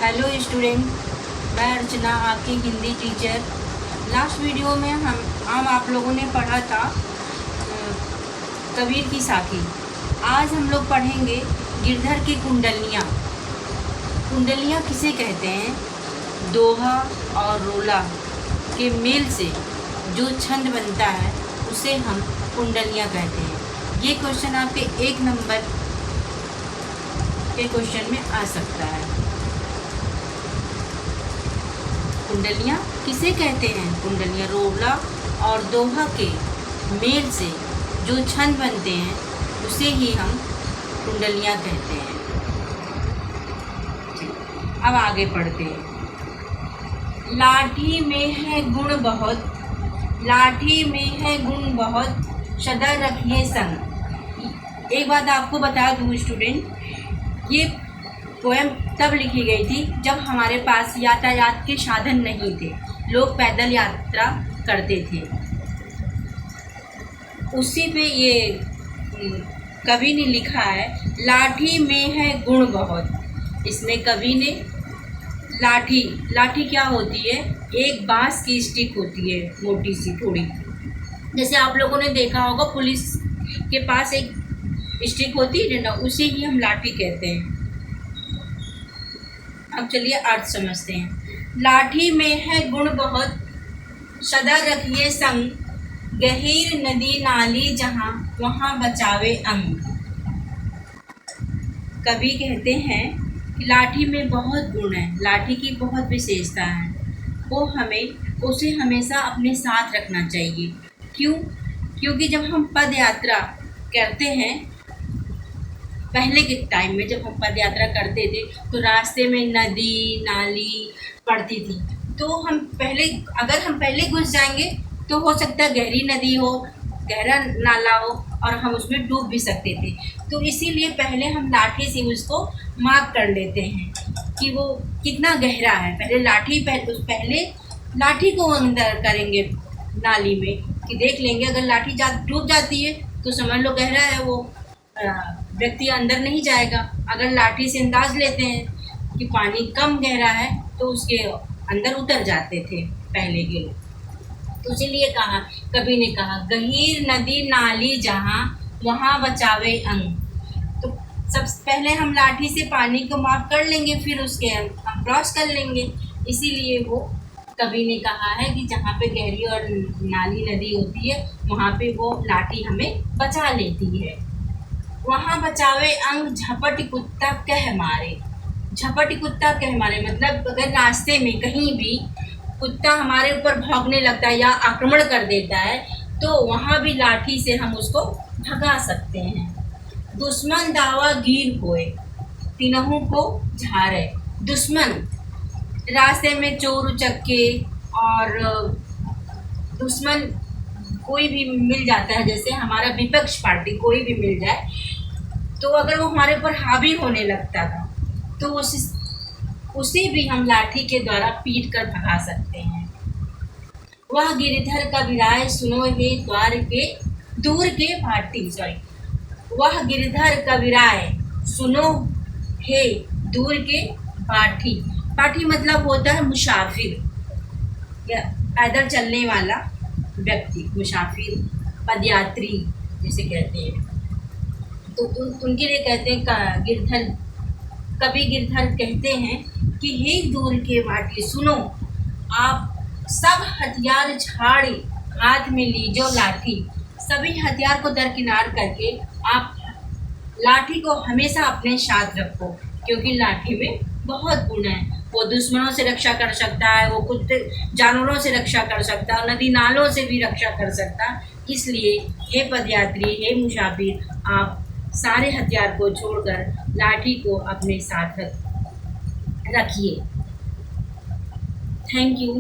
Hello student, मैं अर्चना आपकी Hindi teacher. Last video में हम आप लोगों ने पढ़ा था कबीर की साखी। आज हम लोग पढ़ेंगे गिरधर की कुंडलियाँ। कुंडलियाँ किसे कहते हैं? दोहा और रोला के मेल से जो छंद बनता है उसे हम कुंडलियाँ कहते हैं। ये क्वेश्चन आपके 1 नंबर के क्वेश्चन में आ सकता है। कुंडलियाँ किसे कहते हैं? कुंडलियाँ रोला और दोहा के मेल से जो छंद बनते हैं उसे ही हम कुंडलियाँ कहते हैं। अब आगे पढ़ते हैं। लाठी में है गुण बहुत, लाठी में है गुण बहुत, सदा रखिए संग। एक बात आपको बता दूँ स्टूडेंट, ये पोएम तब लिखी गई थी जब हमारे पास यातायात के साधन नहीं थे, लोग पैदल यात्रा करते थे। उसी पे ये कवि ने लिखा है, लाठी में है गुण बहुत। इसमें कवि ने लाठी क्या होती है? एक बांस की स्टिक होती है, मोटी सी थोड़ी। जैसे आप लोगों ने देखा होगा पुलिस के पास एक स्टिक होती है ना, उसे ही हम लाठी कहते हैं। अब चलिए अर्थ समझते हैं। लाठी में है गुण बहुत, सदा रखिए संग, गहीर नदी नाली जहाँ वहाँ बचावे अंग। कवि कहते हैं कि लाठी में बहुत गुण है, लाठी की बहुत विशेषता है, उसे हमेशा अपने साथ रखना चाहिए। क्यों? क्योंकि जब हम पद यात्रा करते हैं, पहले के टाइम में जब हम पद यात्रा करते थे तो रास्ते में नदी नाली पड़ती थी, तो अगर हम पहले घुस जाएंगे तो हो सकता है गहरी नदी हो, गहरा नाला हो और हम उसमें डूब भी सकते थे। तो इसीलिए पहले हम लाठी से उसको मार्क कर लेते हैं कि वो कितना गहरा है। पहले लाठी को अंदर करेंगे नाली में कि देख लेंगे, अगर लाठी डूब जाती है तो समझ लो गहरा है, वो व्यक्ति अंदर नहीं जाएगा। अगर लाठी से अंदाज लेते हैं कि पानी कम गहरा है तो उसके अंदर उतर जाते थे पहले के लोग। तो इसीलिए कवि ने कहा, गहीर नदी नाली जहाँ वहाँ बचावे अंग। तो सबसे पहले हम लाठी से पानी को माप कर लेंगे, फिर उसके हम क्रॉस कर लेंगे। इसीलिए वो कवि ने कहा है कि जहाँ पे गहरी और नाली नदी होती है वहाँ पे वो लाठी हमें बचा लेती है। वहाँ बचावे अंग, झपट कुत्ता कह मारे। झपट कुत्ता कह मारे मतलब अगर रास्ते में कहीं भी कुत्ता हमारे ऊपर भौंकने लगता है या आक्रमण कर देता है तो वहाँ भी लाठी से हम उसको भगा सकते हैं। दुश्मन दावा गिर होए, तीनों को झारे। दुश्मन रास्ते में चोर उचक्के और दुश्मन कोई भी मिल जाता है, जैसे हमारा विपक्ष पार्टी कोई भी मिल जाए, तो अगर वो हमारे ऊपर हावी होने लगता था तो उसे भी हम लाठी के द्वारा पीट कर भगा सकते हैं। वह गिरधर कबीराए सुनो हे द्वार के दूर के भाटी। वह गिरधर कबीराए सुनो हे दूर के पाठी। पाठी मतलब होता है मुसाफिर या पैदल चलने वाला व्यक्ति, मुसाफिर, पदयात्री जिसे कहते हैं। तो उनके लिए कहते हैं कवि गिरधर कहते हैं कि हे दूर के भाटी सुनो, आप सब हथियार झाड़ी हाथ में लीजो लाठी। सभी हथियार को दरकिनार करके आप लाठी को हमेशा अपने साथ रखो, क्योंकि लाठी में बहुत गुण है। वो दुश्मनों से रक्षा कर सकता है, वो कुत्ते जानवरों से रक्षा कर सकता है, नदी नालों से भी रक्षा कर सकता है। इसलिए हे पदयात्री, हे मुसाफिर, आप सारे हथियार को छोड़कर लाठी को अपने साथ रखिए। Thank you.